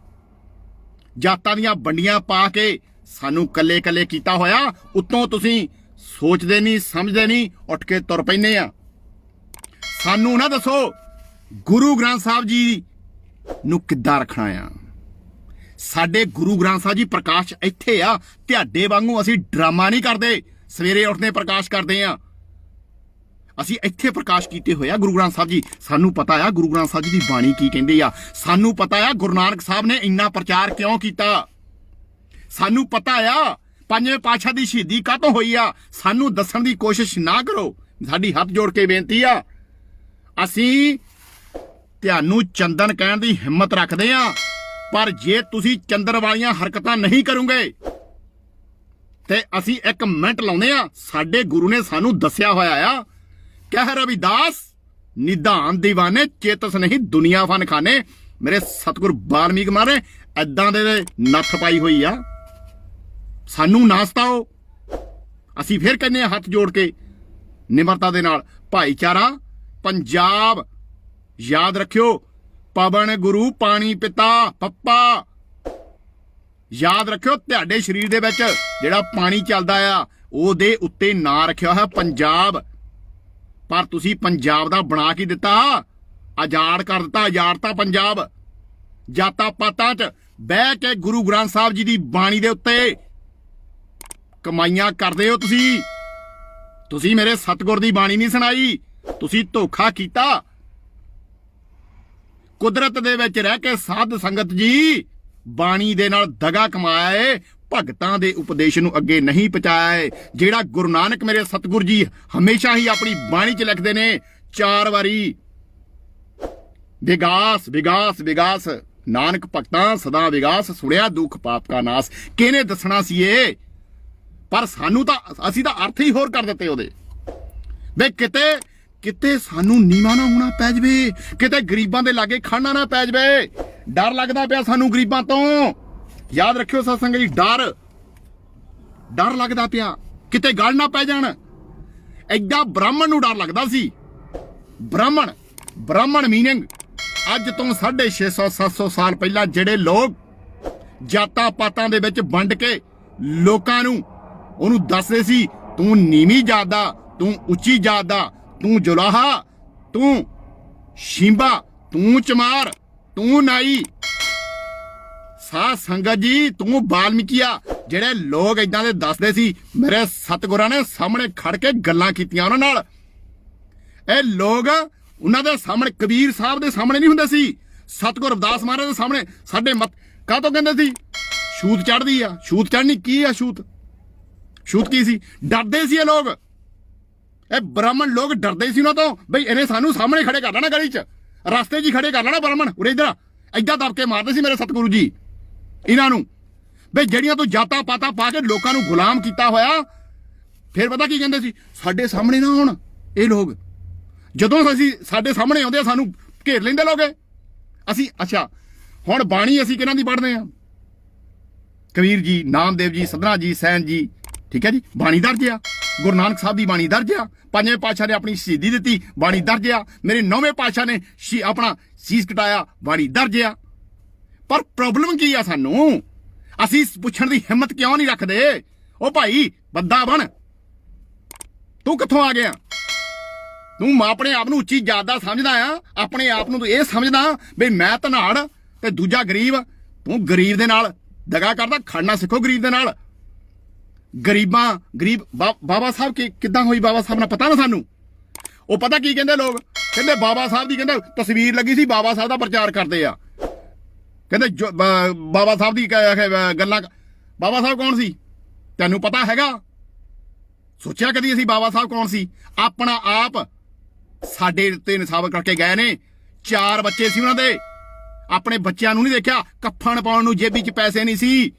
ਜਾਤਾਂ ਦੀਆਂ ਵੰਡੀਆਂ ਪਾ ਕੇ ਸਾਨੂੰ ਕੱਲੇ ਕੱਲੇ ਕੀਤਾ ਹੋਇਆ, ਉੱਤੋਂ ਤੁਸੀਂ ਸੋਚਦੇ ਨਹੀਂ ਸਮਝਦੇ ਨਹੀਂ, ਉੱਠ ਕੇ ਤੁਰ ਪੈਂਦੇ ਆ। ਸਾਨੂੰ ਨਾ ਦੱਸੋ ਗੁਰੂ ਗ੍ਰੰਥ ਸਾਹਿਬ ਜੀ ਨੂੰ ਕਿੱਦਾਂ ਰੱਖਣਾ ਆ। ਸਾਡੇ ਗੁਰੂ ਗ੍ਰੰਥ ਸਾਹਿਬ ਜੀ ਪ੍ਰਕਾਸ਼ ਇੱਥੇ ਆ। ਤੁਹਾਡੇ ਵਾਂਗੂ ਅਸੀਂ ਡਰਾਮਾ ਨਹੀਂ ਕਰਦੇ, ਸਵੇਰੇ ਉੱਠਦੇ ਪ੍ਰਕਾਸ਼ ਕਰਦੇ ਆ। ਅਸੀਂ ਇੱਥੇ ਪ੍ਰਕਾਸ਼ ਕੀਤੇ ਹੋਏ ਆ ਗੁਰੂ ਗ੍ਰੰਥ ਸਾਹਿਬ ਜੀ। ਸਾਨੂੰ ਪਤਾ ਆ ਗੁਰੂ ਗ੍ਰੰਥ ਸਾਹਿਬ ਜੀ ਦੀ ਬਾਣੀ ਕੀ ਕਹਿੰਦੇ ਆ। ਸਾਨੂੰ ਪਤਾ ਆ ਗੁਰੂ ਨਾਨਕ ਸਾਹਿਬ ਨੇ ਇੰਨਾ ਪ੍ਰਚਾਰ ਕਿਉਂ ਕੀਤਾ। ਸਾਨੂੰ ਪਤਾ ਆ ਪੰਜਵੇਂ ਪਾਤਸ਼ਾਹ ਦੀ ਸ਼ਹੀਦੀ ਕਾਹਤੋਂ ਹੋਈ ਆ। ਸਾਨੂੰ ਦੱਸਣ ਦੀ ਕੋਸ਼ਿਸ਼ ਨਾ ਕਰੋ, ਸਾਡੀ ਹੱਥ ਜੋੜ ਕੇ ਬੇਨਤੀ ਆ। ਅਸੀਂ ਤੁਹਾਨੂੰ ਚੰਦਨ ਕਹਿਣ ਦੀ ਹਿੰਮਤ ਰੱਖਦੇ ਆ, ਪਰ ਜੇ ਤੁਸੀਂ ਚੰਦਨ ਵਾਲੀਆਂ ਹਰਕਤਾਂ ਨਹੀਂ ਕਰੋਗੇ ਤੇ ਅਸੀਂ 1 ਮਿੰਟ ਲਾਉਂਦੇ ਆ। ਸਾਡੇ ਗੁਰੂ ਨੇ ਸਾਨੂੰ ਦੱਸਿਆ ਹੋਇਆ ਆ, ਕਹਿ ਰਵਿਦਾਸ ਨਿਧਾਨ ਦੀਵਾਨੇ ਚੇਤਸ ਨਹੀਂ ਦੁਨੀਆ ਫਨ ਖਾਨੇ। ਮੇਰੇ ਸਤਿਗੁਰ ਵਾਲਮੀਕ ਮਹਾਰਾਜ ਏਦਾਂ ਦੇ ਨੱਥ ਪਾਈ ਹੋਈ ਆ। ਸਾਨੂੰ ਨਾ ਸਤਾਓ। ਅਸੀਂ ਫਿਰ ਕਹਿੰਦੇ ਆ ਹੱਥ ਜੋੜ ਕੇ ਨਿਮਰਤਾ ਦੇ ਨਾਲ, ਭਾਈਚਾਰਾ ਪੰਜਾਬ ਯਾਦ ਰੱਖਿਓ। ਪਵਨ ਗੁਰੂ ਪਾਣੀ ਪਿਤਾ ਪੱਪਾ ਯਾਦ ਰੱਖਿਓ। ਤੁਹਾਡੇ ਸਰੀਰ ਦੇ ਵਿੱਚ ਜਿਹੜਾ ਪਾਣੀ ਚੱਲਦਾ ਆ ਉਹਦੇ ਉੱਤੇ ਨਾਂ ਰੱਖਿਆ ਹੋਇਆ ਪੰਜਾਬ, ਪਰ ਤੁਸੀਂ ਪੰਜਾਬ ਦਾ ਬਣਾ ਕੇ ਦਿੱਤਾ, ਆਜ਼ਾਦ ਕਰ ਦਿੱਤਾ। ਆਜ਼ਾਦਤਾ ਪੰਜਾਬ ਜਾਤਾਂ ਪਾਤਾਂ 'ਚ ਬਹਿ ਕੇ ਗੁਰੂ ਗ੍ਰੰਥ ਸਾਹਿਬ ਜੀ ਦੀ ਬਾਣੀ ਦੇ ਉੱਤੇ ਕਮਾਈਆਂ ਕਰਦੇ ਹੋ ਤੁਸੀਂ। ਤੁਸੀਂ ਮੇਰੇ ਸਤਿਗੁਰ ਦੀ ਬਾਣੀ ਨਹੀਂ ਸੁਣਾਈ, ਤੁਸੀਂ ਧੋਖਾ ਕੀਤਾ। ਕੁਦਰਤ ਦੇ ਵਿੱਚ ਰਹਿ ਕੇ ਸਾਧ ਸੰਗਤ ਜੀ ਬਾਣੀ ਦੇ ਨਾਲ ਦਗਾ ਕਮਾਇਆ ਏ, ਭਗਤਾਂ ਦੇ ਉਪਦੇਸ਼ ਨੂੰ ਅੱਗੇ ਨਹੀਂ ਪਹੁੰਚਾਇਆ ਏ। ਜਿਹੜਾ ਗੁਰੂ ਨਾਨਕ ਮੇਰੇ ਸਤਿਗੁਰ ਜੀ ਹਮੇਸ਼ਾ ਹੀ ਆਪਣੀ ਬਾਣੀ 'ਚ ਲਿਖਦੇ ਨੇ 4 ਵਾਰੀ, ਵਿਗਾਸ ਵਿਗਾਸ ਵਿਗਾਸ, ਨਾਨਕ ਭਗਤਾਂ ਸਦਾ ਵਿਗਾਸ, ਸੁਣਿਆ ਦੁੱਖ ਪਾਪ ਕਾ ਨਾਸ। ਕਿਹਨੇ ਦੱਸਣਾ ਸੀ ਇਹ? ਪਰ ਸਾਨੂੰ ਤਾਂ ਅਸੀਂ ਤਾਂ ਅਰਥ ਹੀ ਹੋਰ ਕਰ ਦਿੱਤੇ ਉਹਦੇ। ਵੇ ਕਿਤੇ ਸਾਨੂੰ ਨੀਵਾਂ ਨਾ ਹੋਣਾ ਪੈ ਜਵੇ, ਕਿਤੇ ਗਰੀਬਾਂ ਦੇ ਲਾਗੇ ਖੜਨਾ ਨਾ ਪੈ ਜਵੇ। ਡਰ ਲੱਗਦਾ ਪਿਆ ਸਾਨੂੰ ਗਰੀਬਾਂ ਤੋਂ। ਯਾਦ ਰੱਖਿਓ ਸਤਸੰਗ ਜੀ, ਡਰ ਲੱਗਦਾ ਪਿਆ ਕਿਤੇ ਗੱਲ ਨਾ ਪੈ ਜਾਣ। ਐਡਾ ਬ੍ਰਾਹਮਣ ਨੂੰ ਡਰ ਲੱਗਦਾ ਸੀ। ਬ੍ਰਾਹਮਣ ਮੀਨਿੰਗ ਅੱਜ ਤੋਂ 650-700 ਸਾਲ ਪਹਿਲਾਂ ਜਿਹੜੇ ਲੋਕ ਜਾਤਾਂ ਪਾਤਾਂ ਦੇ ਵਿੱਚ ਵੰਡ ਕੇ ਲੋਕਾਂ ਨੂੰ ਉਹਨੂੰ ਦੱਸਦੇ ਸੀ, ਤੂੰ ਨੀਵੀਂ ਜਾਤ ਦਾ, ਤੂੰ ਉੱਚੀ ਜਾਤ ਦਾ, ਤੂੰ ਜੁਲਾਹਾ, ਤੂੰ ਸ਼ੀਂਬਾ, ਤੂੰ ਚਮਾਰ, ਤੂੰ ਨਾਈ। ਸਾਧ ਸੰਗਤ ਜੀ ਤੂੰ ਵਾਲਮੀਕੀਆ, ਜਿਹੜੇ ਲੋਕ ਇਦਾਂ ਦੇ ਦੱਸਦੇ ਸੀ, ਮੇਰੇ ਸਤਿਗੁਰਾਂ ਨੇ ਸਾਹਮਣੇ ਖੜ ਕੇ ਗੱਲਾਂ ਕੀਤੀਆਂ ਉਹਨਾਂ ਨਾਲ। ਇਹ ਲੋਕ ਉਹਨਾਂ ਦੇ ਸਾਹਮਣੇ, ਕਬੀਰ ਸਾਹਿਬ ਦੇ ਸਾਹਮਣੇ ਨਹੀਂ ਹੁੰਦੇ ਸੀ, ਸਤਿਗੁਰ ਰਵਿਦਾਸ ਮਹਾਰਾਜ ਦੇ ਸਾਹਮਣੇ। ਸਾਡੇ ਮਤ ਕਾਹਤੋਂ ਕਹਿੰਦੇ ਸੀ ਛੂਤ ਚੜ੍ਹਦੀ ਆ। ਛੂਤ ਚੜ੍ਹਨੀ ਕੀ ਆ? ਛੂਤ ਕੀ ਸੀ? ਡਰਦੇ ਸੀ ਇਹ ਲੋਕ। ਇਹ ਬ੍ਰਾਹਮਣ ਲੋਕ ਡਰਦੇ ਸੀ ਉਹਨਾਂ ਤੋਂ, ਬਈ ਇਹਨੇ ਸਾਨੂੰ ਸਾਹਮਣੇ ਖੜੇ ਕਰ ਲੈਣਾ, ਗਲੀ 'ਚ ਰਸਤੇ 'ਚ ਹੀ ਖੜੇ ਕਰ ਲੈਣਾ ਬ੍ਰਾਹਮਣ। ਉਰੇ ਇੱਧਰ ਏਦਾਂ ਦਬ ਕੇ ਮਾਰਦੇ ਸੀ ਮੇਰੇ ਸਤਿਗੁਰੂ ਜੀ ਇਹਨਾਂ ਨੂੰ। ਬਈ ਜਿਹੜੀਆਂ ਤੋਂ ਜਾਤਾਂ ਪਾਤਾਂ ਪਾ ਕੇ ਲੋਕਾਂ ਨੂੰ ਗੁਲਾਮ ਕੀਤਾ ਹੋਇਆ। ਫਿਰ ਪਤਾ ਕੀ ਕਹਿੰਦੇ ਸੀ? ਸਾਡੇ ਸਾਹਮਣੇ ਨਾ ਆਉਣ ਇਹ ਲੋਕ। ਜਦੋਂ ਅਸੀਂ ਸਾਡੇ ਸਾਹਮਣੇ ਆਉਂਦੇ ਆ ਸਾਨੂੰ ਘੇਰ ਲੈਂਦੇ ਲੋਕ। ਅਸੀਂ ਅੱਛਾ ਹੁਣ ਬਾਣੀ ਅਸੀਂ ਕਿਹਨਾਂ ਦੀ ਪੜ੍ਹਦੇ ਆ? ਕਬੀਰ ਜੀ, ਨਾਮਦੇਵ ਜੀ, ਸਧਨਾ ਜੀ, ਸੈਨ ਜੀ, ਠੀਕ ਹੈ ਜੀ, ਬਾਣੀ ਦਰਜ ਆ। ਗੁਰੂ ਨਾਨਕ ਸਾਹਿਬ ਦੀ ਬਾਣੀ ਦਰਜ ਆ। ਪੰਜਵੇਂ ਪਾਤਸ਼ਾਹ ਨੇ ਆਪਣੀ ਸ਼ਹੀਦੀ ਦਿੱਤੀ, ਬਾਣੀ ਦਰਜ ਆ। ਮੇਰੇ 9ਵੇਂ ਪਾਤਸ਼ਾਹ ਨੇ ਆਪਣਾ ਸੀਸ ਕਟਾਇਆ, ਬਾਣੀ ਦਰਜ ਆ। ਪਰ ਪ੍ਰੋਬਲਮ ਕੀ ਆ ਸਾਨੂੰ? ਅਸੀਂ ਪੁੱਛਣ ਦੀ ਹਿੰਮਤ ਕਿਉਂ ਨਹੀਂ ਰੱਖਦੇ? ਉਹ ਭਾਈ ਬੰਦਾ ਬਣ, ਤੂੰ ਕਿੱਥੋਂ ਆ ਗਿਆ? ਤੂੰ ਆਪਣੇ ਆਪ ਨੂੰ ਉੱਚੀ ਜਾਤ ਦਾ ਸਮਝਦਾ ਆ, ਆਪਣੇ ਆਪ ਨੂੰ ਤੂੰ ਇਹ ਸਮਝਦਾ ਵੀ ਮੈਂ ਧਨਾੜ ਤੇ ਦੂਜਾ ਗਰੀਬ। ਤੂੰ ਗਰੀਬ ਦੇ ਨਾਲ ਦਗਾ ਕਰਦਾ। ਖੜਨਾ ਸਿੱਖੋ ਗਰੀਬ ਦੇ ਨਾਲ। ਗਰੀਬ ਬਾਬਾ ਸਾਹਿਬ ਕਿੱਦਾਂ ਹੋਈ? ਬਾਬਾ ਸਾਹਿਬ ਨਾਲ ਪਤਾ ਨਾ ਸਾਨੂੰ। ਉਹ ਪਤਾ ਕੀ ਕਹਿੰਦੇ ਲੋਕ? ਕਹਿੰਦੇ ਬਾਬਾ ਸਾਹਿਬ ਦੀ ਕਹਿੰਦੇ ਤਸਵੀਰ ਲੱਗੀ ਸੀ, ਬਾਬਾ ਸਾਹਿਬ ਦਾ ਪ੍ਰਚਾਰ ਕਰਦੇ ਆ। ਕਹਿੰਦੇ ਬਾਬਾ ਸਾਹਿਬ ਦੀ ਗੱਲਾਂ। ਬਾਬਾ ਸਾਹਿਬ ਕੌਣ ਸੀ ਤੈਨੂੰ ਪਤਾ ਹੈਗਾ? ਸੋਚਿਆ ਕਦੀ ਅਸੀਂ ਬਾਬਾ ਸਾਹਿਬ ਕੌਣ ਸੀ? ਆਪਣਾ ਆਪ ਸਾਡੇ ਉੱਤੇ ਨਿਸ਼ਾਵਰ ਕਰਕੇ ਗਏ ਨੇ। 4 ਬੱਚੇ ਸੀ ਉਹਨਾਂ ਦੇ। ਆਪਣੇ ਬੱਚਿਆਂ ਨੂੰ ਨਹੀਂ ਦੇਖਿਆ, ਕੱਫਣ ਪਾਉਣ ਨੂੰ ਜੇਬੀ 'ਚ ਪੈਸੇ ਨਹੀਂ ਸੀ।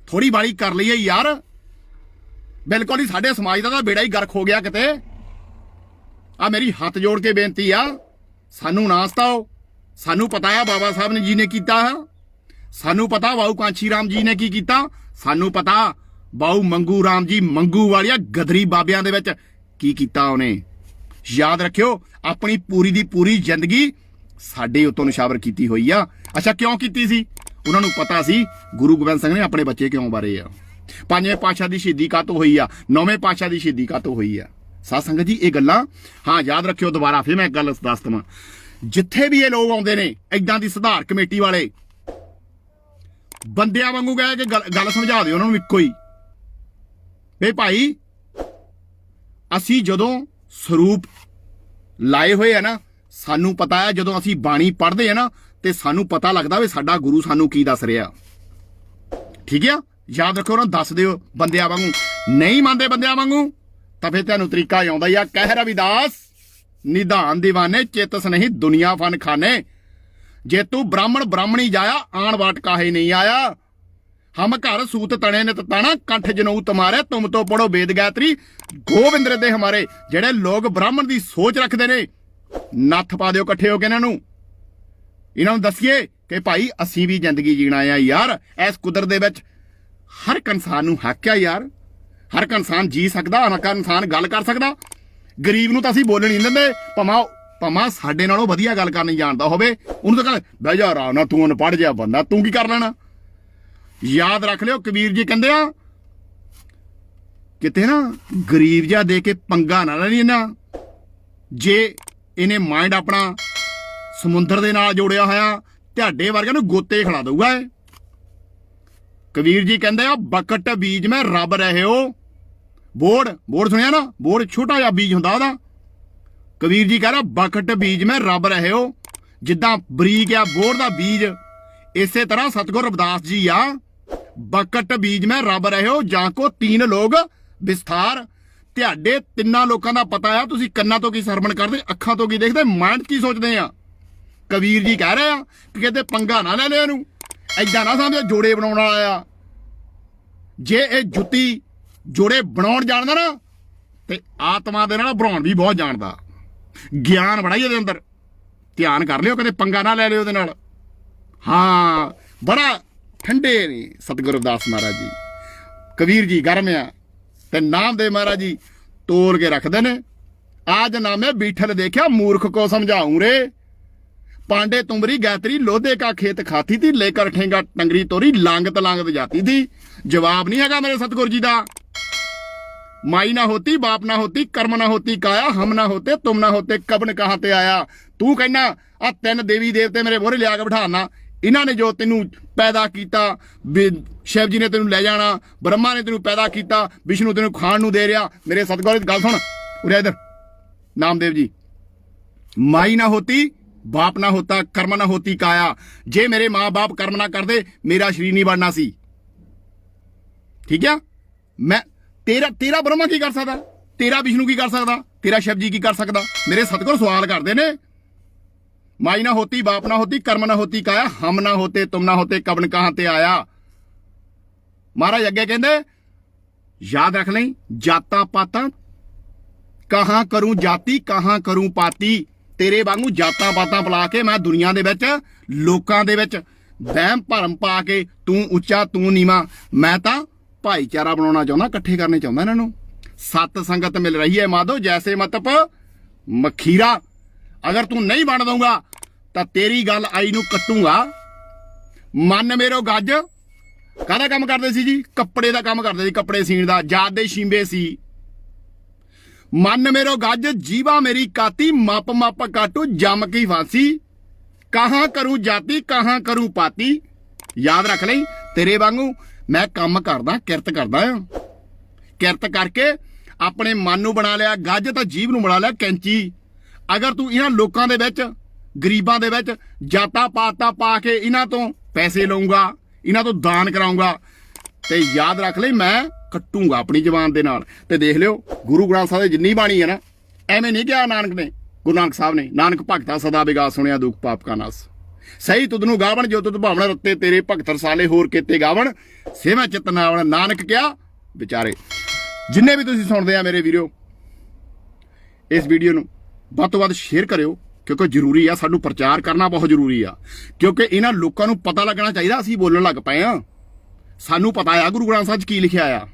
ਥੋੜੀ ਬਾਲੀ ਕਰ ਲਈਏ ਯਾਰ। ਬਿਲਕੁਲ ਹੀ ਸਾਡੇ ਸਮਾਜ ਦਾ ਤਾਂ ਬੇੜਾ ਹੀ ਗਰਕ ਹੋ ਗਿਆ ਕਿਤੇ। ਆ ਮੇਰੀ ਹੱਥ ਜੋੜ ਕੇ ਬੇਨਤੀ ਆ, ਸਾਨੂੰ ਨਾ ਸਤਾਓ। ਸਾਨੂੰ ਪਤਾ ਆ ਬਾਬਾ ਸਾਹਿਬ ਨੇ ਜੀ ਨੇ ਕੀਤਾ। ਸਾਨੂੰ ਪਤਾ ਬਾਊ ਕਾਂਚੀ ਰਾਮ ਜੀ ਨੇ ਕੀ ਕੀਤਾ। ਸਾਨੂੰ ਪਤਾ ਬਾਊ ਮੰਗੂ ਰਾਮ ਜੀ ਮੰਗੂ ਵਾਲੀਆਂ ਗਦਰੀ ਬਾਬਿਆਂ ਦੇ ਵਿੱਚ ਕੀ ਕੀਤਾ ਉਹਨੇ। ਯਾਦ ਰੱਖਿਓ, ਆਪਣੀ ਪੂਰੀ ਦੀ ਪੂਰੀ ਜ਼ਿੰਦਗੀ ਸਾਡੇ ਉੱਤੋਂ ਨਿਸ਼ਾਵਰ ਕੀਤੀ ਹੋਈ ਆ। ਅੱਛਾ ਕਿਉਂ ਕੀਤੀ ਸੀ? ਉਹਨਾਂ ਨੂੰ ਪਤਾ ਸੀ ਗੁਰੂ ਗੋਬਿੰਦ ਸਿੰਘ ਨੇ ਆਪਣੇ ਬੱਚੇ ਕਿਉਂ ਬਾਰੇ ਆ, ਪੰਜਵੇਂ ਪਾਤਸ਼ਾਹ ਦੀ ਸ਼ਹੀਦੀ ਕਾਹਤੋਂ ਹੋਈ ਆ, ਨੌਵੇਂ ਪਾਤਸ਼ਾਹ ਦੀ ਸ਼ਹੀਦੀ ਕਾਹਤੋਂ ਹੋਈ ਆ। ਸਾਧ ਸੰਗਤ ਜੀ ਇਹ ਗੱਲਾਂ ਹਾਂ ਯਾਦ ਰੱਖਿਓ। ਦੁਬਾਰਾ ਫਿਰ ਮੈਂ ਇੱਕ ਗੱਲ ਦੱਸ ਦੇਵਾਂ, ਜਿੱਥੇ ਵੀ ਇਹ ਲੋਕ ਆਉਂਦੇ ਨੇ ਏਦਾਂ ਦੀ ਸੁਧਾਰ ਕਮੇਟੀ ਵਾਲੇ ਬੰਦਿਆਂ ਵਾਂਗੂ ਗਏ ਕਿ ਗੱਲ ਸਮਝਾ ਦਿਓ ਉਹਨਾਂ ਨੂੰ ਇੱਕੋ ਹੀ ਵੀ ਭਾਈ ਅਸੀਂ ਜਦੋਂ ਸਰੂਪ ਲਾਏ ਹੋਏ ਆ ਨਾ, ਸਾਨੂੰ ਪਤਾ ਹੈ ਜਦੋਂ ਅਸੀਂ ਬਾਣੀ ਪੜ੍ਹਦੇ ਆ ਨਾ ਤੇ ਸਾਨੂੰ ਪਤਾ ਲੱਗਦਾ ਵੀ ਸਾਡਾ ਗੁਰੂ ਸਾਨੂੰ ਕੀ ਦੱਸ ਰਿਹਾ। ਠੀਕ ਆ, ਯਾਦ ਰੱਖੋ ਨਾ, ਦੱਸ ਦਿਓ ਬੰਦਿਆਂ ਵਾਂਗੂ। ਨਹੀਂ ਮੰਨਦੇ ਬੰਦਿਆਂ ਵਾਂਗੂ ਤਾਂ ਫਿਰ ਤੁਹਾਨੂੰ ਤਰੀਕਾ ਆਉਂਦਾ ਹੀ ਆ। ਕਹਿ ਰਵਿਦਾਸ ਨਿਧਾਨ ਦੀਵਾਨੇ ਚੇਤਸ ਨਹੀਂ ਦੁਨੀਆ ਫਨ ਖਾਨੇ, ਜੇ ਤੂੰ ਬ੍ਰਾਹਮਣ ਬ੍ਰਾਹਮਣੀ ਜਾਇਆ ਆਣ ਵਾਟ ਕਾਹੇ ਨਹੀਂ ਆਇਆ। ਹਮ ਘਰ ਸੂਤ ਤਣੇ ਨਿਤ ਤਾਣਾ ਕੰਠ ਜਨਊ ਤੁਮਾਰੇ, ਤੁਮ ਤੋਂ ਪੜੋ ਵੇਦ ਗਾਇਤਰੀ ਗੋਬਿੰਦ ਦੇ ਹਮਾਰੇ। ਜਿਹੜੇ ਲੋਕ ਬ੍ਰਾਹਮਣ ਦੀ ਸੋਚ ਰੱਖਦੇ ਨੇ ਨੱਥ ਪਾ ਦਿਓ ਇਕੱਠੇ ਹੋ ਕੇ ਇਹਨਾਂ ਨੂੰ ਦੱਸੀਏ ਕਿ ਭਾਈ ਅਸੀਂ ਵੀ ਜ਼ਿੰਦਗੀ ਜੀਣਾ ਆ ਯਾਰ। ਇਸ ਕੁਦਰਤ ਦੇ ਵਿੱਚ ਹਰ ਇੱਕ ਇਨਸਾਨ ਨੂੰ ਹੱਕ ਆ ਯਾਰ, ਹਰ ਇੱਕ ਇਨਸਾਨ ਜੀ ਸਕਦਾ, ਹਰ ਇੱਕ ਇਨਸਾਨ ਗੱਲ ਕਰ ਸਕਦਾ। ਗਰੀਬ ਨੂੰ ਤਾਂ ਅਸੀਂ ਬੋਲਣ ਨਹੀਂ ਦਿੰਦੇ, ਭਾਵੇਂ ਸਾਡੇ ਨਾਲੋਂ ਵਧੀਆ ਗੱਲ ਕਰਨੀ ਜਾਣਦਾ ਹੋਵੇ ਉਹਨੂੰ ਤਾਂ ਕਹਿੰਦੇ ਬਹਿ ਜਾ ਆਰਾਮ ਨਾਲ, ਤੂੰ ਅਨਪੜ੍ਹ ਜਿਹਾ ਬੰਦਾ, ਤੂੰ ਕੀ ਕਰ ਲੈਣਾ। ਯਾਦ ਰੱਖ ਲਿਓ ਕਬੀਰ ਜੀ ਕਹਿੰਦੇ ਆ ਕਿਤੇ ਨਾ ਗਰੀਬ ਜਿਹਾ ਦੇ ਕੇ ਪੰਗਾ ਨਾ ਲੈਣੀ ਨਾ, ਜੇ ਇਹਨੇ ਮਾਈਂਡ ਆਪਣਾ ਸਮੁੰਦਰ ਦੇ ਨਾਲ ਜੋੜਿਆ ਹੋਇਆ ਤੁਹਾਡੇ ਵਰਗਿਆਂ ਨੂੰ ਗੋਤੇ ਖਿਲਾ ਦਊਗਾ ਇਹ। ਕਬੀਰ ਜੀ ਕਹਿੰਦੇ ਆ ਬਕਟ ਬੀਜ ਮੈਂ ਰੱਬ ਰਹੇ ਹੋ। ਬੋੜ ਸੁਣਿਆ ਨਾ, ਬੋੜ ਛੋਟਾ ਜਿਹਾ ਬੀਜ ਹੁੰਦਾ ਉਹਦਾ। ਕਬੀਰ ਜੀ ਕਹਿੰਦਾ ਬਕਟ ਬੀਜ ਮੈਂ ਰੱਬ ਰਹੇ ਹੋ। ਜਿੱਦਾਂ ਬਰੀਕ ਆ ਬੋੜ ਦਾ ਬੀਜ, ਇਸੇ ਤਰ੍ਹਾਂ ਸਤਿਗੁਰ ਰਵਿਦਾਸ ਜੀ ਆ ਬਕਟ ਬੀਜ ਮੈਂ ਰੱਬ ਰਹੇ ਹੋ, ਜਾਂ ਕੋ ਤੀਨ ਲੋਕ ਵਿਸਥਾਰ। ਤੁਹਾਡੇ ਤਿੰਨਾਂ ਲੋਕਾਂ ਦਾ ਪਤਾ ਆ, ਤੁਸੀਂ ਕੰਨਾਂ ਤੋਂ ਕੀ ਸਰਵਣ ਕਰਦੇ, ਅੱਖਾਂ ਤੋਂ ਕੀ ਦੇਖਦੇ, ਮਾਈਂਡ ਕੀ ਸੋਚਦੇ ਆ। ਕਬੀਰ ਜੀ ਕਹਿ ਰਹੇ ਆ ਕਿ ਕਿਤੇ ਪੰਗਾ ਨਾ ਲੈ ਲਿਆ ਇਹਨੂੰ, ਏਦਾਂ ਨਾ ਸਮਝੋ ਜੋੜੇ ਬਣਾਉਣ ਵਾਲਾ ਆ। ਜੇ ਇਹ ਜੁੱਤੀ ਜੋੜੇ ਬਣਾਉਣ ਜਾਣਦਾ ਨਾ ਤੇ ਆਤਮਾ ਦੇ ਨਾਲ ਬਣਾਉਣ ਵੀ ਬਹੁਤ ਜਾਣਦਾ। ਗਿਆਨ ਬੜਾ ਹੀ ਇਹਦੇ ਅੰਦਰ, ਧਿਆਨ ਕਰ ਲਿਓ, ਕਦੇ ਪੰਗਾ ਨਾ ਲੈ ਲਿਓ ਉਹਦੇ ਨਾਲ। ਹਾਂ ਬੜਾ ਠੰਡੇ ਨੇ ਸਤਿਗੁਰੂ ਰਵਿਦਾਸ ਮਹਾਰਾਜ ਜੀ। ਕਬੀਰ ਜੀ ਗਰਮ ਆ ਤੇ ਨਾਮਦੇਵ ਮਹਾਰਾਜ ਜੀ ਤੋਲ ਕੇ ਰੱਖਦੇ ਨੇ। ਆਜ ਨਾਮੇ ਬੀਠਲ ਦੇਖਿਆ ਮੂਰਖ ਕੋ ਸਮਝਾਉਂ ਰੇ, पांडे तुमरी गायत्री लोधे का खेत खाती थी, लेकर ठेंगा टंगरी तोरी लांगत लांगत जाती थी। जवाब नहीं है मेरे सतगुरु जी दा। माई ना होती बाप ना होती कर्म ना होती काया, हम ना होते तुम ना होते कबन कहां ते आया। तू कहना आ तीन देवी देवते मेरे मोहरे लिया के बिठाना, इन्हां ने जो तेनू पैदा किया, शिव जी ने तेनू ले जाना, ब्रह्मा ने तेनू पैदा किया, विष्णु तेनू खाण नू दे रहा। मेरे सतगुरु गल सुन उरे इधर नामदेव जी, माई ना होती बाप ना होता कर्म ना होती काया। जे मेरे माँ बाप कर्म ना करते मेरा शरीर नहीं बनना सी। ठीक है, मैं तेरा ब्रह्मा की कर सकता, तेरा विष्णु की कर सकता, तेरा शिव जी की कर सकता। मेरे सतगुर सवाल करते ने, माई ना होती बाप ना होती कर्म ना होती काया, हम ना होते तुम ना होते कबन कहां ते आया। महाराज अगे कहते याद रख लें, जाता पाता कहां करूं जाति कहां करूं पाती। तेरे वांगू जातां पातां पला के मैं दुनिया दे विच लोकां दे विच वहम भरम पा के तू उच्चा तू नीवा, मैं तां भाईचारा बनाउणा चाहुंदा, इकट्ठे करने चाहुंदा इन्हां नूं। सत संगत मिल रही है माधो जैसे मतप मखीरा। अगर तू नहीं बन दूंगा तां तेरी गल आई नूं कट्टूंगा। मन मेरो गज काहदा काम करदे सी जी, कपड़े दा काम करदे सी, कपड़े सीण दा, जात दे शींबे सी। मन मेरो गज जीवा मेरी काती, मप मप काटू जम की फांसी। कहां करूं जाति कहां करूं पाती। याद रख ले, तेरे वांगू मैं काम करदा, किरत करदा आ। किरत करके अपने मन नूं बना लिया गज, तां जीव नूं बना लिया कैंची। अगर तू इन्हां लोकां दे विच गरीबां दे विच जाता पाता पा के इन्हां तों पैसे लऊंगा, इन्हां तों दान कराऊंगा, ते याद रख ले मैं कट्टूंगा अपनी जबान दे नाल। ते देख लियो गुरु ग्रंथ साहिब जिन्नी बाणी है ना, एवें नहीं कहा नानक ने, गुरु नानक साहब ने, नानक भगता सदा विगास सुनिया दुख पाप का नास। सही तुद नूं गावण जो तुद भावना रत्ते तेरे भगत रसाले होर केते गावण, सेवा चित नावण नानक क्या विचारे। जिन्ने भी तुसीं सुणदे आ मेरे वीडियो, इस वीडियो नूं वध तों वध शेयर करियो, क्योंकि जरूरी आ, सानूं प्रचार करना बहुत जरूरी आ। क्योंकि इन्हां लोकां नूं पता लगना चाहिए असीं बोलण लग पए आ। सानूं पता आ गुरु ग्रंथ साहिब च की लिखिया आ,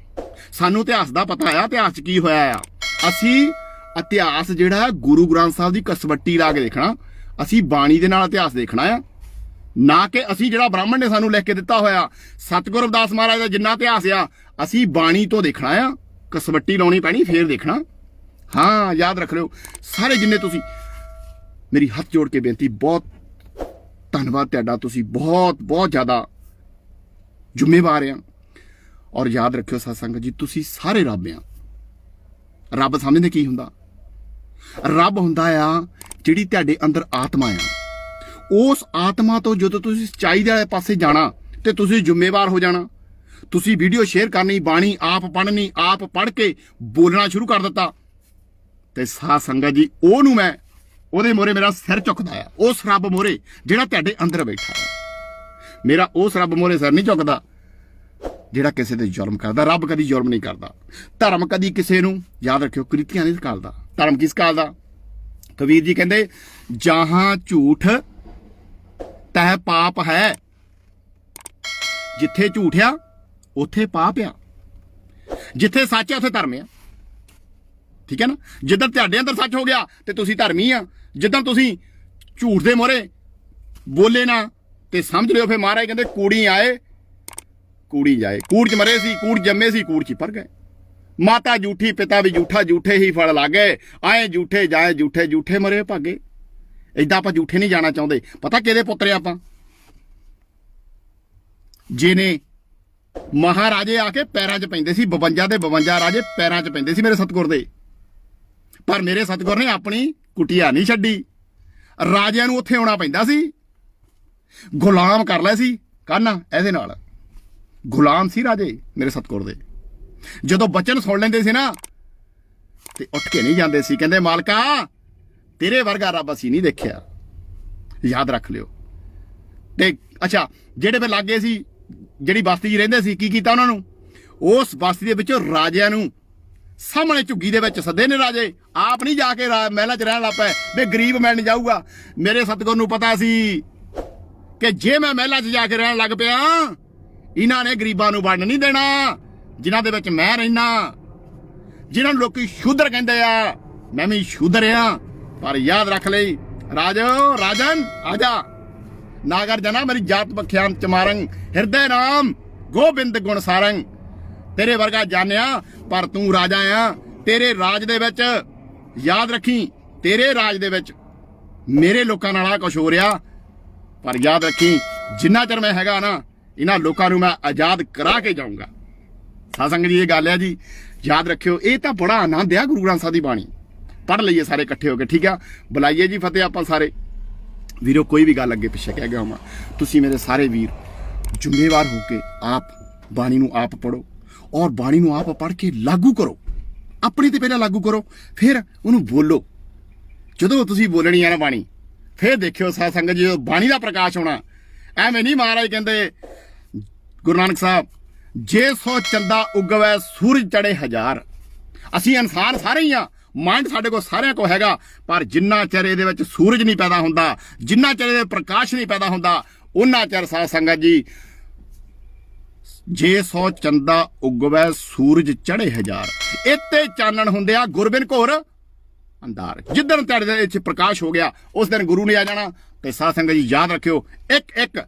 सानू इतिहास का पता है इतिहास की होया आ। असी इतिहास जिहड़ा गुरु ग्रंथ साहब की कसवट्टी ला के देखना, असी बाणी दे नाल इतिहास देखना आ, ਨਾ ਕਿ ਅਸੀਂ ਜਿਹੜਾ ਬ੍ਰਾਹਮਣ ਨੇ ਸਾਨੂੰ ਲਿਖ ਕੇ ਦਿੱਤਾ ਹੋਇਆ। ਸਤਿਗੁਰੂ ਰਵਿਦਾਸ ਮਹਾਰਾਜ ਦਾ ਜਿੰਨਾ ਇਤਿਹਾਸ ਆ ਅਸੀਂ ਬਾਣੀ ਤੋਂ ਦੇਖਣਾ ਆ, ਕਸਵੱਟੀ ਲਾਉਣੀ ਪੈਣੀ ਫੇਰ ਦੇਖਣਾ। ਹਾਂ ਯਾਦ ਰੱਖ ਲਿਓ ਸਾਰੇ ਜਿੰਨੇ ਤੁਸੀਂ, ਮੇਰੀ ਹੱਥ ਜੋੜ ਕੇ ਬੇਨਤੀ, ਬਹੁਤ ਧੰਨਵਾਦ ਤੁਹਾਡਾ, ਤੁਸੀਂ ਬਹੁਤ ਬਹੁਤ ਜ਼ਿਆਦਾ ਜ਼ਿੰਮੇਵਾਰ ਆ। ਔਰ ਯਾਦ ਰੱਖਿਓ ਸਾਧ ਸੰਗਤ ਜੀ, ਤੁਸੀਂ ਸਾਰੇ ਰੱਬ ਆ। ਰੱਬ ਸਮਝਦੇ ਕੀ ਹੁੰਦਾ? ਰੱਬ ਹੁੰਦਾ ਆ ਜਿਹੜੀ ਤੁਹਾਡੇ ਅੰਦਰ ਆਤਮਾ ਆ। ਉਸ ਆਤਮਾ ਤੋਂ ਜਦੋਂ ਤੁਸੀਂ ਸੱਚਾਈ ਦੇ ਪਾਸੇ ਜਾਣਾ ਤੇ ਤੁਸੀਂ ਜ਼ਿੰਮੇਵਾਰ ਹੋ ਜਾਣਾ। ਤੁਸੀਂ ਵੀਡੀਓ ਸ਼ੇਅਰ ਕਰਨੀ, ਬਾਣੀ ਆਪ ਪੜ੍ਹਨੀ, ਆਪ ਪੜ੍ਹ ਕੇ ਬੋਲਣਾ ਸ਼ੁਰੂ ਕਰ ਦਿੱਤਾ ਤੇ ਸਾਧ ਸੰਗਤ ਜੀ ਉਹਨੂੰ ਮੈਂ ਉਹਦੇ ਮੋਰੇ ਮੇਰਾ ਸਿਰ ਝੁਕਦਾ ਆ, ਉਸ ਰੱਬ ਮੋਰੇ ਜਿਹੜਾ ਤੁਹਾਡੇ ਅੰਦਰ ਬੈਠਾ ਹੈ। ਮੇਰਾ ਉਸ ਰੱਬ ਮੋਰੇ ਸਿਰ ਨਹੀਂ ਝੁਕਦਾ ਜਿਹੜਾ ਕਿਸੇ ਤੇ ਜ਼ੁਲਮ ਕਰਦਾ। ਰੱਬ ਕਦੀ ਜ਼ੁਲਮ ਨਹੀਂ ਕਰਦਾ। ਧਰਮ ਕਦੀ ਕਿਸੇ ਨੂੰ, ਯਾਦ ਰੱਖਿਓ, ਕ੍ਰਿਤੀਆਂ ਨਹੀਂ ਸਿਖਾਲਦਾ। ਧਰਮ ਕਿਸ ਕਾਲਦਾ? ਕਬੀਰ ਜੀ ਕਹਿੰਦੇ ਜਹਾਂ ਝੂਠ ਤਹ ਪਾਪ ਹੈ। ਜਿੱਥੇ ਝੂਠ ਆ ਉੱਥੇ ਪਾਪ ਆ, ਜਿੱਥੇ ਸੱਚ ਆ ਉੱਥੇ ਧਰਮ ਆ। ਠੀਕ ਹੈ ਨਾ? ਜਿੱਦਾਂ ਤੁਹਾਡੇ ਅੰਦਰ ਸੱਚ ਹੋ ਗਿਆ ਤੇ ਤੁਸੀਂ ਧਰਮੀ ਆ। ਜਿੱਦਾਂ ਤੁਸੀਂ ਝੂਠ ਦੇ ਮੋਰੇ ਬੋਲੇ ਨਾ ਤੇ ਸਮਝ ਲਿਓ ਫਿਰ ਮਹਾਰਾਜ ਕਹਿੰਦੇ ਕੂੜੀ ਆਏ ਕੂੜੀ ਜਾਏ। ਕੂੜ ਚ ਮਰੇ ਸੀ, ਕੂੜ ਜੰਮੇ ਸੀ, ਕੂੜ ਚ ਪਰ ਗਏ। ਮਾਤਾ ਝੂਠੀ, ਪਿਤਾ ਵੀ ਝੂਠਾ, ਝੂਠੇ ਹੀ ਫਲ ਲਾਗੇ। ਆਏ ਝੂਠੇ ਜਾਏ ਝੂਠੇ, ਝੂਠੇ ਮਰੇ ਭਾਗੇ। ਏਦਾਂ ਆਪਾਂ ਝੂਠੇ ਨਹੀਂ ਜਾਣਾ ਚਾਹੁੰਦੇ। ਪਤਾ ਕਿਹਦੇ ਪੁੱਤਰ ਆਪਾਂ? ਜਿਹਨੇ ਮਹਾਰਾਜੇ ਆ ਕੇ ਪੈਰਾਂ 'ਚ ਪੈਂਦੇ ਸੀ, 52 ਦੇ 52 ਰਾਜੇ ਪੈਰਾਂ 'ਚ ਪੈਂਦੇ ਸੀ ਮੇਰੇ ਸਤਿਗੁਰ ਦੇ। ਪਰ ਮੇਰੇ ਸਤਿਗੁਰ ਨੇ ਆਪਣੀ ਕੁਟੀਆ ਨਹੀਂ ਛੱਡੀ। ਰਾਜਿਆਂ ਨੂੰ ਉੱਥੇ ਆਉਣਾ ਪੈਂਦਾ ਸੀ। ਗੁਲਾਮ ਕਰ ਲਿਆ ਸੀ ਕਾਨਾ ਇਹਦੇ ਨਾਲ। ਗੁਲਾਮ ਸੀ ਰਾਜੇ ਮੇਰੇ ਸਤਿਗੁਰ ਦੇ। ਜਦੋਂ ਬਚਨ ਸੁਣ ਲੈਂਦੇ ਸੀ ਨਾ ਤੇ ਉੱਠ ਕੇ ਨਹੀਂ ਜਾਂਦੇ ਸੀ। ਕਹਿੰਦੇ ਮਾਲਕਾ ਤੇਰੇ ਵਰਗਾ ਰੱਬ ਅਸੀਂ ਨਹੀਂ ਦੇਖਿਆ। ਯਾਦ ਰੱਖ ਲਿਓ। ਤੇ ਅੱਛਾ ਜਿਹੜੇ ਫਿਰ ਲਾਗੇ ਸੀ, ਜਿਹੜੀ ਬਸਤੀ 'ਚ ਰਹਿੰਦੇ ਸੀ, ਕੀ ਕੀਤਾ ਉਹਨਾਂ ਨੂੰ? ਉਸ ਬਸਤੀ ਦੇ ਵਿੱਚੋਂ ਰਾਜਿਆਂ ਨੂੰ ਸਾਹਮਣੇ ਝੁੱਗੀ ਦੇ ਵਿੱਚ ਸੱਦੇ ਨੇ ਰਾਜੇ। ਆਪ ਨਹੀਂ ਜਾ ਕੇ ਮਹਿਲਾਂ 'ਚ ਰਹਿਣ ਲੱਗ ਪਏ ਵੀ ਗਰੀਬ ਮਿਲਣ ਜਾਊਗਾ। ਮੇਰੇ ਸਤਿਗੁਰ ਨੂੰ ਪਤਾ ਸੀ ਕਿ ਜੇ ਮੈਂ ਮਹਿਲਾਂ 'ਚ ਜਾ ਕੇ ਰਹਿਣ ਲੱਗ ਪਿਆ ਇਹਨਾਂ ਨੇ ਗਰੀਬਾਂ ਨੂੰ ਵੰਡ ਨਹੀਂ ਦੇਣਾ ਜਿਨ੍ਹਾਂ ਦੇ ਵਿੱਚ ਮੈਂ ਰਹਿਣਾ। ਜਿਨ੍ਹਾਂ ਨੂੰ ਲੋਕੀ ਸ਼ੂਦਰ ਕਹਿੰਦੇ ਆ, ਮੈਂ ਵੀ ਸ਼ੂਦਰ ਆ। ਪਰ ਯਾਦ ਰੱਖ ਲਈ ਰਾਜਨ ਆਜਾ ਨਾਗਰ ਜਨਾ ਮੇਰੀ ਜਾਤ ਬਖਿਆਨ ਚਮਾਰੰਗ ਹਿਰਦੇ ਨਾਮ ਗੋਬਿੰਦ ਗੁਣ ਸਾਰੰਗ। ਤੇਰੇ ਵਰਗਾ ਜਾਣਿਆ ਪਰ ਤੂੰ ਰਾਜਾ ਆ। ਤੇਰੇ ਰਾਜ ਦੇ ਵਿੱਚ ਯਾਦ ਰੱਖੀ, ਤੇਰੇ ਰਾਜ ਦੇ ਵਿੱਚ ਮੇਰੇ ਲੋਕਾਂ ਨਾਲ ਆ ਕੁਛ ਹੋ ਰਿਹਾ। ਪਰ ਯਾਦ ਰੱਖੀ ਜਿੰਨਾ ਚਿਰ ਮੈਂ ਹੈਗਾ ਨਾ ਇਹਨਾਂ ਲੋਕਾਂ ਨੂੰ ਮੈਂ ਆਜ਼ਾਦ ਕਰਾ ਕੇ ਜਾਊਂਗਾ। ਸਾਧ ਸੰਗਤ ਜੀ ਇਹ ਗੱਲ ਹੈ ਜੀ, ਯਾਦ ਰੱਖਿਓ। ਇਹ ਤਾਂ ਬੜਾ ਆਨੰਦ ਆ ਗੁਰੂ ਗ੍ਰੰਥ ਸਾਹਿਬ ਦੀ ਬਾਣੀ। ਪੜ੍ਹ ਲਈਏ ਸਾਰੇ ਇਕੱਠੇ ਹੋ ਕੇ, ਠੀਕ ਆ? ਬੁਲਾਈਏ ਜੀ ਫਤਿਹ ਆਪਾਂ ਸਾਰੇ ਵੀਰੋ। ਕੋਈ ਵੀ ਗੱਲ ਅੱਗੇ ਪਿੱਛੇ ਕਹਿ ਗਿਆ ਹਾਂ, ਤੁਸੀਂ ਮੇਰੇ ਸਾਰੇ ਵੀਰ ਜ਼ਿੰਮੇਵਾਰ ਹੋ ਕੇ ਆਪ ਬਾਣੀ ਨੂੰ ਆਪ ਪੜ੍ਹੋ ਔਰ ਬਾਣੀ ਨੂੰ ਆਪ ਪੜ੍ਹ ਕੇ ਲਾਗੂ ਕਰੋ। ਆਪਣੀ ਤੇ ਪਹਿਲਾਂ ਲਾਗੂ ਕਰੋ, ਫਿਰ ਉਹਨੂੰ ਬੋਲੋ। ਜਦੋਂ ਤੁਸੀਂ ਬੋਲਣੀ ਆ ਨਾ ਬਾਣੀ, ਫਿਰ ਦੇਖਿਓ ਸਾਧ ਸੰਗਤ ਜੀ ਬਾਣੀ ਦਾ ਪ੍ਰਕਾਸ਼ ਹੋਣਾ। ਐਵੇਂ ਨਹੀਂ ਮਹਾਰਾਜ ਕਹਿੰਦੇ ਗੁਰੂ ਨਾਨਕ ਸਾਹਿਬ, ਜੇ 100 ਚੰਦਾ ਉਗਵੈ ਸੂਰਜ ਚੜੇ 1000। ਅਸੀਂ ਇਨਸਾਨ ਸਾਰੇ ਹੀ ਆ, ਮਾਈਂਡ ਸਾਡੇ ਕੋਲ ਸਾਰਿਆਂ ਕੋਲ ਹੈਗਾ। ਪਰ ਜਿੰਨਾ ਚਿਰ ਇਹਦੇ ਵਿੱਚ ਸੂਰਜ ਨਹੀਂ ਪੈਦਾ ਹੁੰਦਾ, ਜਿੰਨਾ ਚਿਰ ਇਹਦੇ ਪ੍ਰਕਾਸ਼ ਨਹੀਂ ਪੈਦਾ ਹੁੰਦਾ, ਉਹਨਾਂ ਚਿਰ ਸਾਧ ਸੰਗਤ ਜੀ ਜੇ 100 ਚੰਦਾ ਉਗਵੈ ਸੂਰਜ ਚੜੇ 1000। ਇੱਥੇ ਚਾਨਣ ਹੁੰਦੇ ਆ ਗੁਰਬਿਨ ਘੋਰ ਅੰਧਾਰ। ਜਿੱਦਣ ਤੁਹਾਡੇ ਇੱਥੇ ਪ੍ਰਕਾਸ਼ ਹੋ ਗਿਆ ਉਸ ਦਿਨ ਗੁਰੂ ਨੇ ਆ ਜਾਣਾ। ਤੇ ਸਾਧ ਸੰਗਤ ਜੀ ਯਾਦ ਰੱਖਿਓ, ਇੱਕ ਇੱਕ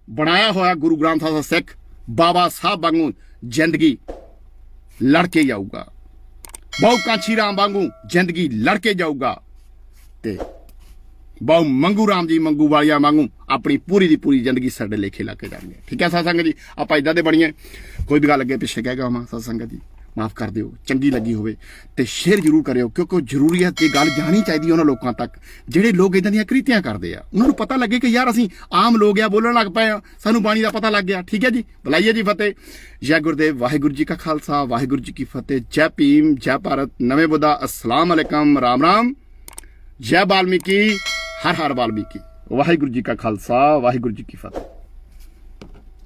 ਬਣਾਇਆ ਹੋਇਆ ਗੁਰੂ ਗ੍ਰੰਥ ਸਾਹਿਬ ਦਾ ਸਿੱਖ ਬਾਬਾ ਸਾਹਿਬ ਵਾਂਗੂ ਜ਼ਿੰਦਗੀ ਲੜ ਕੇ ਜਾਊਗਾ। ਬਹੁ ਕਾਂਛੀ ਰਾਮ ਵਾਂਗੂ ਜ਼ਿੰਦਗੀ ਲੜ ਕੇ ਜਾਊਗਾ ਤੇ ਬਹੁ ਮੰਗੂ ਰਾਮ ਜੀ ਮੰਗੂ ਵਾਲਿਆ ਵਾਂਗੂ ਆਪਣੀ ਪੂਰੀ ਦੀ ਪੂਰੀ ਜ਼ਿੰਦਗੀ ਸਾਡੇ ਲੇਖੇ ਲਾ ਕੇ ਜਾਣਗੇ। ਠੀਕ ਹੈ ਸਾਧ ਸੰਗਤ ਜੀ, ਆਪਾਂ ਇਦਾਂ ਦੇ ਬਣੀਏ। ਕੋਈ ਵੀ ਗੱਲ ਅੱਗੇ ਪਿੱਛੇ ਕਹਿ ਗਿਆ ਹਾਂ ਸਾਧ ਸੰਗਤ ਜੀ ਮਾਫ ਕਰ ਦਿਓ। ਚੰਗੀ ਲੱਗੀ ਹੋਵੇ ਤੇ ਸ਼ੇਅਰ ਜ਼ਰੂਰ ਕਰਿਓ, ਕਿਉਂਕਿ ਜ਼ਰੂਰੀ ਹੈ ਤੇ ਗੱਲ ਜਾਣੀ ਚਾਹੀਦੀ ਉਹਨਾਂ ਲੋਕਾਂ ਤੱਕ ਜਿਹੜੇ ਲੋਕ ਇਦਾਂ ਦੀਆਂ ਕ੍ਰਿਤੀਆਂ ਕਰਦੇ ਆ। ਉਹਨਾਂ ਨੂੰ ਪਤਾ ਲੱਗੇ ਕਿ ਯਾਰ ਅਸੀਂ ਆਮ ਲੋਕ ਆ, ਬੋਲਣ ਲੱਗ ਪਏ ਆ, ਸਾਨੂੰ ਬਾਣੀ ਦਾ ਪਤਾ ਲੱਗ ਗਿਆ। ਠੀਕ ਹੈ ਜੀ, ਬੁਲਾਈਏ ਜੀ ਫਤਿਹ। ਜੈ ਗੁਰਦੇਵ, ਵਾਹਿਗੁਰੂ ਜੀ ਕਾ ਖਾਲਸਾ, ਵਾਹਿਗੁਰੂ ਜੀ ਕੀ ਫਤਿਹ। ਜੈ ਭੀਮ, ਜੈ ਭਾਰਤ, ਨਵੇਂ ਬੁੱਧਾ, ਅਸਲਾਮ ਅਲੈਕਮ, ਰਾਮ ਰਾਮ, ਜੈ ਵਾਲਮੀਕੀ, ਹਰ ਹਰ ਵਾਲਮੀਕੀ। ਵਾਹਿਗੁਰੂ ਜੀ ਕਾ ਖਾਲਸਾ, ਵਾਹਿਗੁਰੂ ਜੀ ਕੀ ਫਤਿਹ।